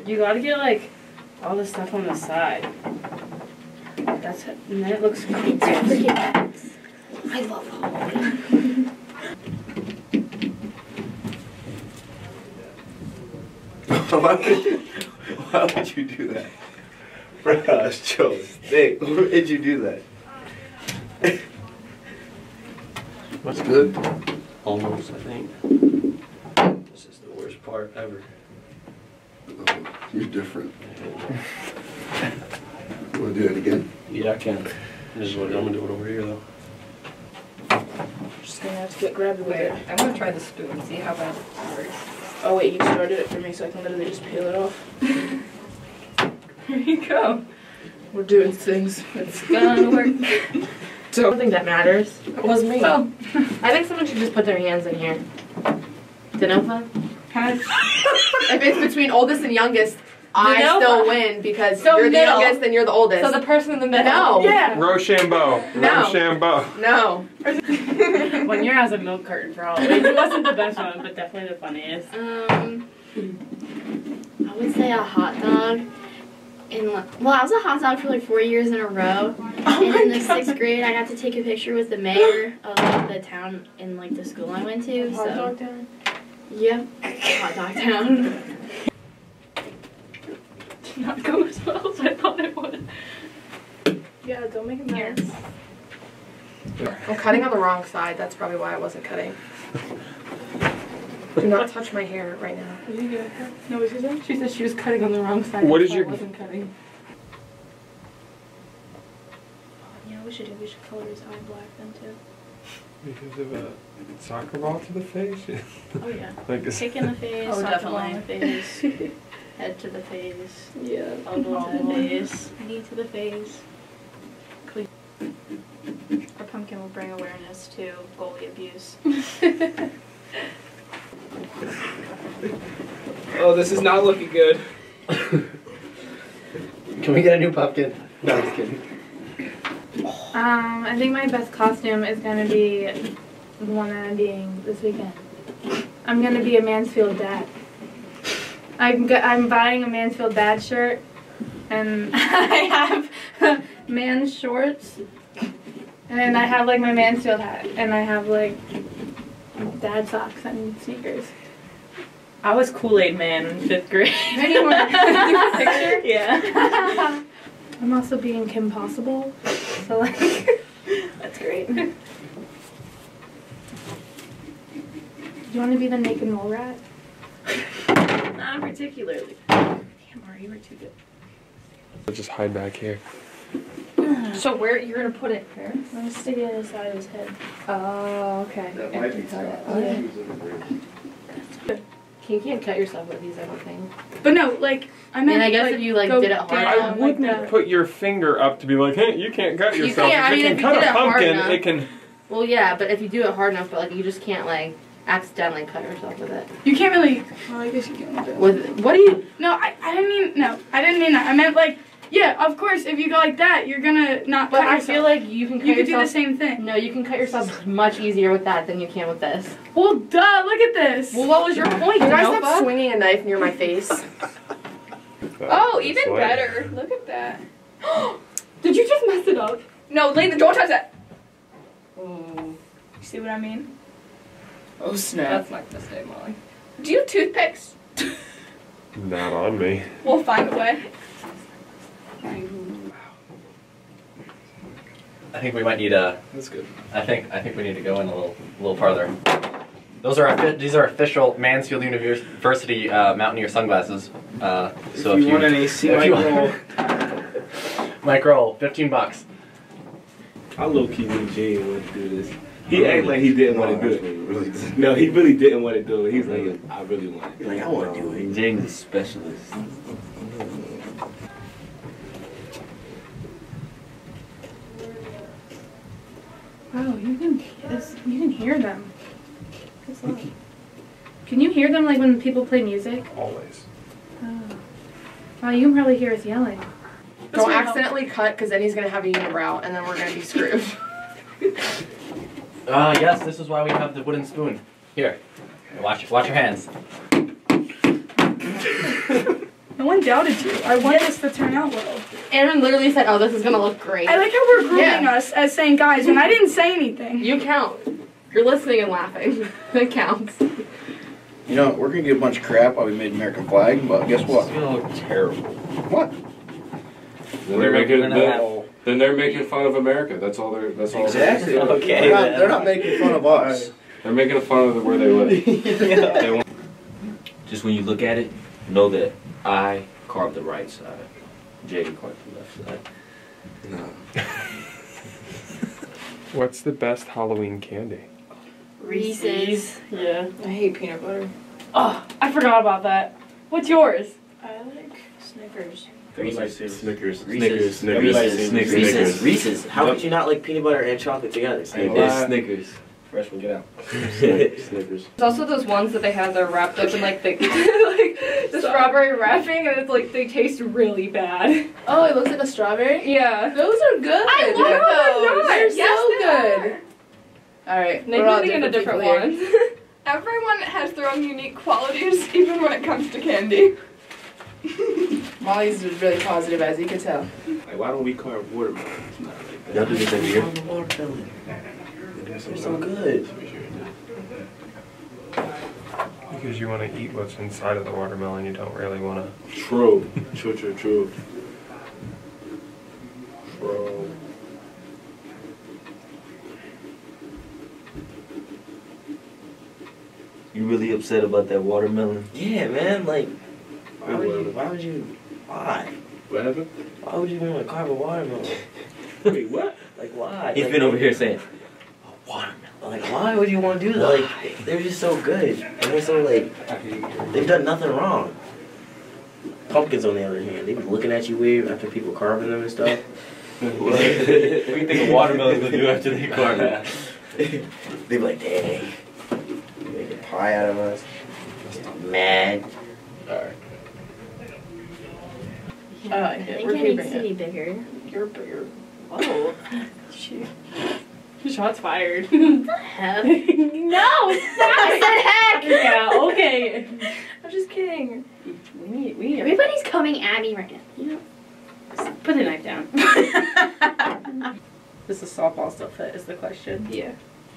You gotta get like all the stuff on the side. That's it. And then it looks It's pretty nice. I love Halloween. Why would you do that? Bro, it's Joe. Nick, why did you do that? What's good? Almost, I think. This is the worst part ever. You're different. You want to do it again? Yeah, I can. This is what I'm gonna do it over here though. Just gonna have to get grabby with it. I want to try the spoon, see how bad it works. Oh wait, you started it for me so I can literally just peel it off. There you go. We're doing things. It's gonna work. So, I don't think that matters. It was me. Well, I think someone should just put their hands in here. Denova? If it's between oldest and youngest, I Denova. still win because So you're the middle. youngest and you're the oldest. So the person in the middle. No. Yeah. Rochambeau. No. Rochambeau. No. 1 year has a milk carton for all. It wasn't the best one, but definitely the funniest. I would say a hot dog. Well, I was a hot dog for like 4 years in a row. And in the 6th grade, I got to take a picture with the mayor of the town in like the school I went to. Hot So, dog town? yep, hot dog town. Did not go as well as I thought it would. Yeah, don't make it mad. I'm cutting on the wrong side. That's probably why I wasn't cutting. Do not touch my hair right now. Did you get a cut? No, what she said? She said she was cutting on the wrong side. What That's is why your- I wasn't cutting. Yeah, we should color his eye black then too. Because of a soccer ball to the face? Oh yeah. Like a- Kick in the face, Oh, soccer ball in the definitely. face, head to the face, Yeah. elbow to the face, knee to the face. Our pumpkin will bring awareness to goalie abuse. Oh, this is not looking good. Can we get a new pumpkin? No, I'm just kidding. I think my best costume is gonna be the one that I'm being this weekend. I'm gonna be a Mansfield dad. I'm buying a Mansfield dad shirt, and I have man shorts, and I have like my Mansfield hat, and I have like dad socks and sneakers. I was Kool-Aid Man in 5th grade. Anyone? You picture? Yeah. I'm also being Kim Possible, so like That's great. Do you want to be the naked mole rat? Not particularly. Damn, Ari, you were too good. I'll just hide back here. So where you're gonna put it? Where? I'm gonna stick it in the side of his head. Oh, okay. That might be Cut it. tough. Okay. You can't cut yourself with these, I don't think. But no, like I mean, And I guess if you like go did it hard, I wouldn't put your finger up to be like, hey, you can't cut yourself. can't, I If mean, it if can you cut did a it hard pumpkin, enough. it can... Well, yeah, but if you do it hard enough, but like you just can't like accidentally cut yourself with it. You can't really. Well, I guess you can. With what do you? No, I didn't mean no. I didn't mean that. I meant like yeah. Of course, if you go like that, you're gonna not. But cut I yourself. feel like you can. Cut you could yourself, do the same thing. No, you can cut yourself much easier with that than you can with this. Well, duh. Look at this. Well, what was your point? You guys Nova? stop swinging a knife near my face. Oh, even Slight. better. Look at that. Did you just mess it up? No, Layden, don't touch that. Oh. You see what I mean? Oh snap! That's not gonna stay, Molly. Do you have toothpicks? Not on me. We'll find a way. I think we might need a. That's good. I think we need to go in a little farther. These are official Mansfield University Mountaineer sunglasses. So if you want an AC mic roll, $15. I low-key knew Jay wanted to do this. He acted like he didn't want to do it. No, he really didn't want to do it. He's like, I really want it. Like, I want to do it. James is a specialist. Wow, you can hear them. Can you hear them like when people play music? Always. Oh. Wow, you can probably hear us yelling. Don't accidentally cut, because then he's going to have a unibrow, and then we're going to be screwed. Yes, this is why we have the wooden spoon. Here, watch your hands. No one doubted you. I want this to turn out well. Aaron literally said, oh, this is going to look great. I like how we're grooming us as saying guys when I didn't say anything. You count. You're listening and laughing. It counts. You know, we're going to get a bunch of crap while we made American flag, but guess what? It's going to look terrible. What? Then they're making fun of America. That's all they're. That's all. Exactly. Okay. They're not making fun of us. They're making fun of where they live. They want. Just when you look at it, know that I carved the right side. Jay carved the left side. No. What's the best Halloween candy? Reese's. Yeah. I hate peanut butter. Oh, I forgot about that. What's yours? I like Snickers. Snickers. Reese's. How could you not like peanut butter and chocolate together? It's Snickers. Freshman, get out. Snickers. There's also those ones that they have that are wrapped up in like the like the strawberry wrapping, and it's like they taste really bad. Oh, it looks like a strawberry? Yeah. Those are good. I love those. They're Yes, so they good. Alright, They we're all can be in a different people one. here. Everyone has their own unique qualities, even when it comes to candy. Molly's really positive, as you can tell. Like, why don't we carve watermelon? It's not like that. Y'all do this every year? They're so good. Because you want to eat what's inside of the watermelon, you don't really want to. True. True. You really upset about that watermelon? Yeah, man. Like, why would you? Why? What happened? Why would you want to carve a watermelon? Wait, what? Like, why? He's been over here saying, watermelon. Like, why would you want to do that? Like, they're just so good. And they're so, like, they've done nothing wrong. Pumpkins, on the other hand, they be looking at you weird after people carving them and stuff. what do you think a watermelon's gonna do after they carve it? They be like, dang. Make a pie out of us. Mad. Alright. I like it. We're keeping it. Be bigger. You're bigger. Oh. Shots fired. Heck. No! Stop! I said heck! Yeah, okay. I'm just kidding. We Everybody's coming at me right now. You know? Put the knife down. This is softball still fit is the question. Yeah.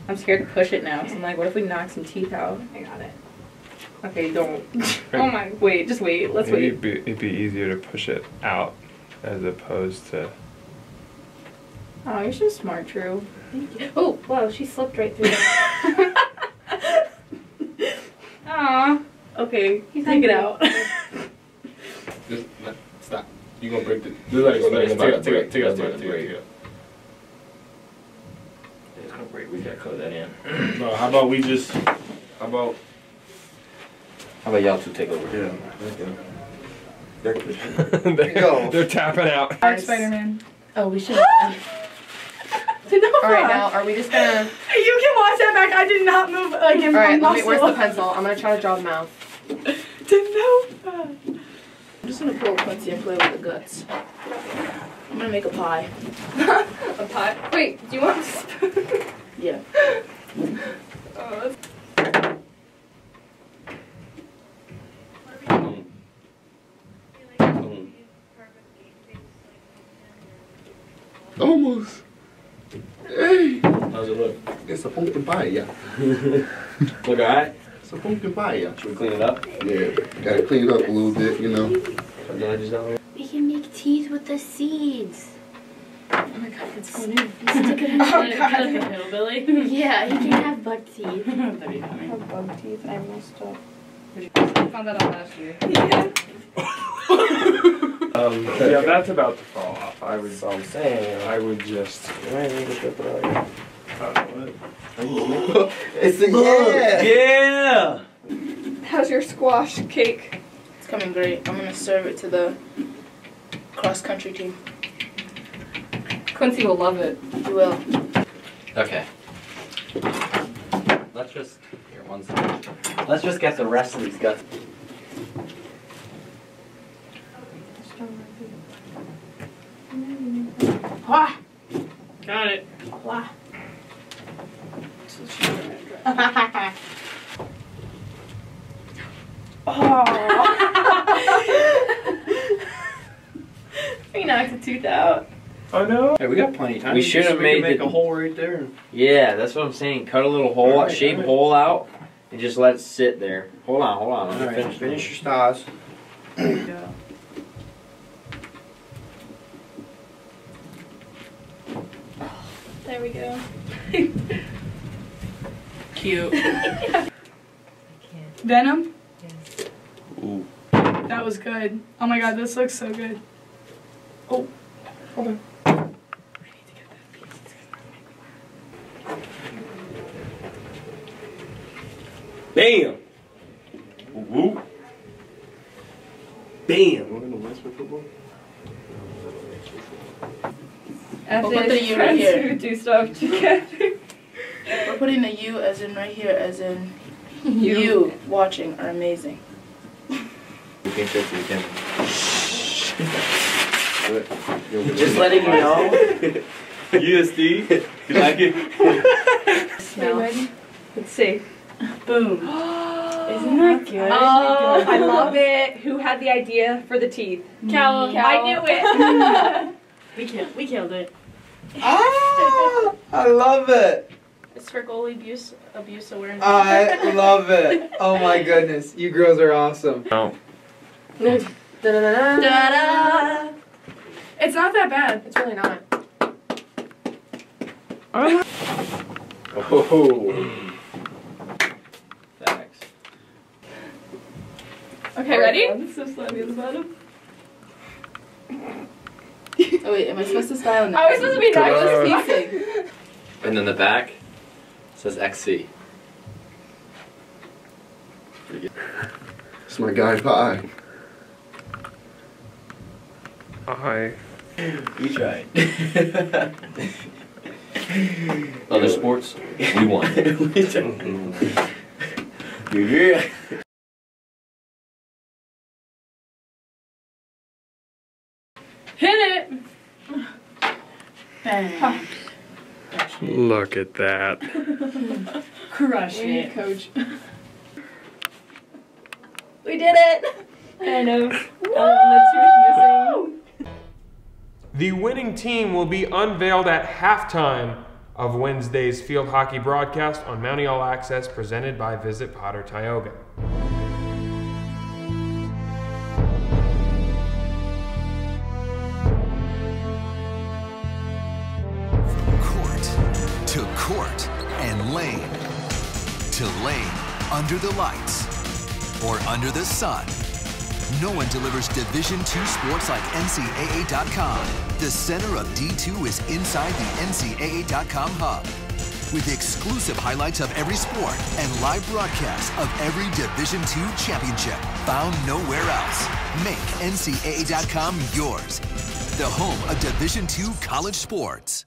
I'm scared to push it now. So I'm like, what if we knock some teeth out? I got it. Okay, don't. Oh my, wait, just wait. Let's Maybe wait. it'd be easier to push it out as opposed to. Oh, you're so smart, Drew. Thank you. Oh, wow, she slipped right through it. Aw. Okay, take it out. Just stop. You gonna break the. Take it. It's gonna break. We gotta cut that in. No, how about we just. How about y'all two take over? Yeah. They're tapping out. Spider-Man. Oh, we should. Alright, now, are we just gonna... You can watch that back. I did not move like in Alright, muscle. where's the pencil? I'm gonna try to draw the mouth. I'm just gonna pull Quincy and play with the guts. I'm gonna make a pie. A pie? Wait, do you want a spoon? Yeah. Oh, Almost. Hey. How's it look? It's a pumpkin pie, yeah. Look alright? It's a pumpkin pie, yeah. Should we clean it up? Yeah, gotta clean it up a little bit, you know. We can make teeth with the seeds. Oh my god, it's going in. You stick it in Oh god, like a hillbilly? Yeah, you can have bug teeth. That'd be funny. I have bug teeth. I messed up. I found that out last year. Yeah, that's about to fall off. I would. I'm saying. I would just. It's the Yeah! How's your squash cake? It's coming great. I'm gonna serve it to the cross-country team. Quincy will love it. You will. Okay. Let's just here one second. Let's just get the rest of these guts. Ah! Got it. Wah. He knocked a tooth out. Oh no! Hey, we got plenty of time. We should have made a hole right there. Yeah, that's what I'm saying. Cut a little hole, All right, shape all right. hole out, and just let it sit there. Hold on, hold on. Let me All right, finish. finish your stars. There you go. There we go. Cute. Venom? Yes. Ooh. That was good. Oh my god, this looks so good. Oh, hold on. Bam! Woo! Bam! We'll put the U right here. Do stuff together. We're putting the U as in right here, as in you watching are amazing. You can show you can. Just letting you know. USD. You like it? Smell. Ready? Let's see. Boom. Isn't that good? Oh, I love it. Who had the idea for the teeth? Callum. I knew it. We killed it. Ah, I love it. It's for goalie abuse awareness. I love it. Oh my goodness, you girls are awesome. No. Da-da. It's not that bad. It's really not. Oh. Thanks. Okay, ready? It's so slimy at the bottom. Oh wait, am I supposed to style now? I was supposed to be nice. Piecing. And then the back says XC. It's my guy pie. Hi. You tried. Other sports, we won. Yeah. Hit it! Bang. Look at that. Crush it. Coach. We did it! Kind of. The tooth missing. The winning team will be unveiled at halftime of Wednesday's field hockey broadcast on Mountie All Access presented by Visit Potter Tioga. To court and lane, to lane under the lights or under the sun. No one delivers Division II sports like NCAA.com. The center of D2 is inside the NCAA.com hub with exclusive highlights of every sport and live broadcasts of every Division II championship found nowhere else. Make NCAA.com yours, the home of Division II college sports.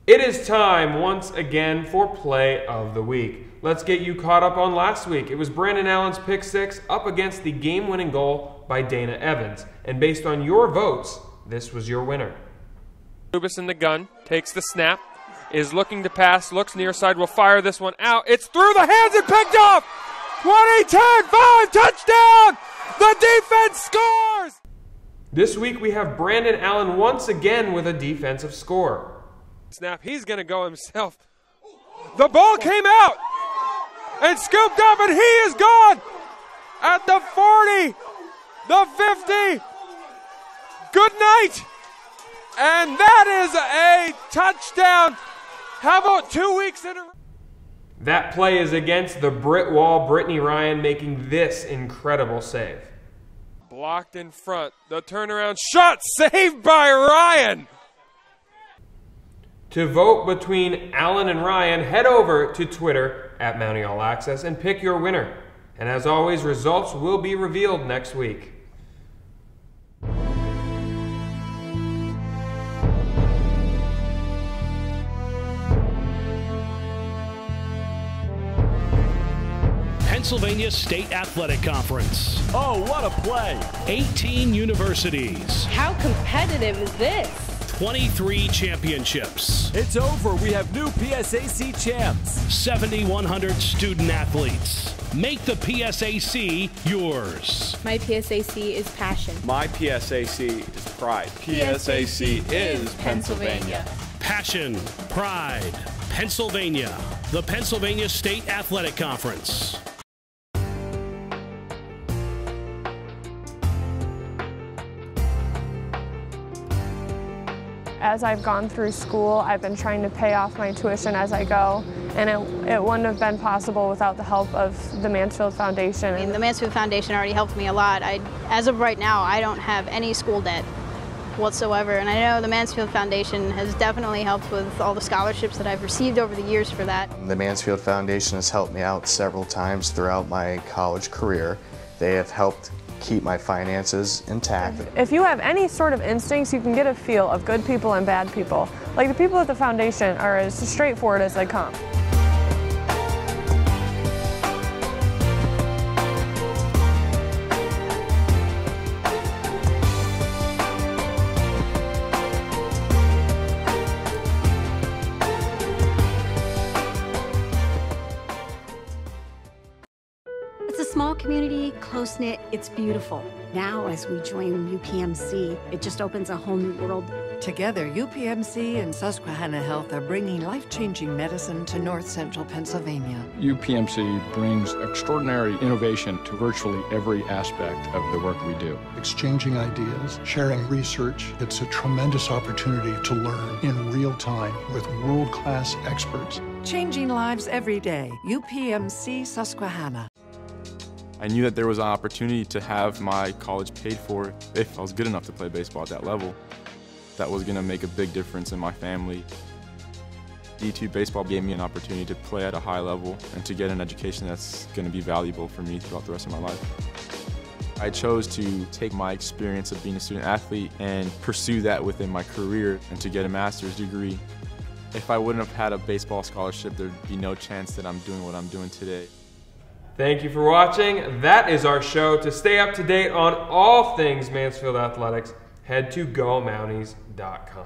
It is time once again for Play of the Week. Let's get you caught up on last week. It was Brandon Allen's pick six up against the game-winning goal by Dana Evans. And based on your votes, this was your winner. Lubis in the gun, takes the snap, is looking to pass, looks near side, will fire this one out. It's through the hands and picked off! 20-10-5, touchdown! The defense scores! This week we have Brandon Allen once again with a defensive score. Snap, he's going to go himself. The ball came out and scooped up, and he is gone at the 40, the 50. Good night. And that is a touchdown. How about 2 weeks in a row? That play is against the Brit Wall, Brittany Ryan making this incredible save. Blocked in front. The turnaround shot saved by Ryan. To vote between Allen and Ryan, head over to Twitter at Mountie All Access and pick your winner. And as always, results will be revealed next week. Pennsylvania State Athletic Conference. Oh, what a play! 18 universities. How competitive is this? 23 championships. It's over. We have new PSAC champs. 7,100 student athletes. Make the PSAC yours. My PSAC is passion. My PSAC is pride. PSAC is Pennsylvania. Passion, pride, Pennsylvania. The Pennsylvania State Athletic Conference. As I've gone through school, I've been trying to pay off my tuition as I go, and it wouldn't have been possible without the help of the Mansfield Foundation. And the Mansfield Foundation already helped me a lot. As of right now, I don't have any school debt whatsoever, and I know the Mansfield Foundation has definitely helped with all the scholarships that I've received over the years for that. The Mansfield Foundation has helped me out several times throughout my college career. They have helped keep my finances intact. If you have any sort of instincts, you can get a feel of good people and bad people. Like the people at the foundation are as straightforward as they come. Small community, close-knit, it's beautiful. Now, as we join UPMC, it just opens a whole new world. Together, UPMC and Susquehanna Health are bringing life-changing medicine to North Central Pennsylvania. UPMC brings extraordinary innovation to virtually every aspect of the work we do. Exchanging ideas, sharing research, it's a tremendous opportunity to learn in real time with world-class experts. Changing lives every day. UPMC Susquehanna. I knew that there was an opportunity to have my college paid for if I was good enough to play baseball at that level. That was going to make a big difference in my family. D2 baseball gave me an opportunity to play at a high level and to get an education that's going to be valuable for me throughout the rest of my life. I chose to take my experience of being a student athlete and pursue that within my career and to get a master's degree. If I wouldn't have had a baseball scholarship, there'd be no chance that I'm doing what I'm doing today. Thank you for watching. That is our show. To stay up to date on all things Mansfield Athletics, head to GoMounties.com.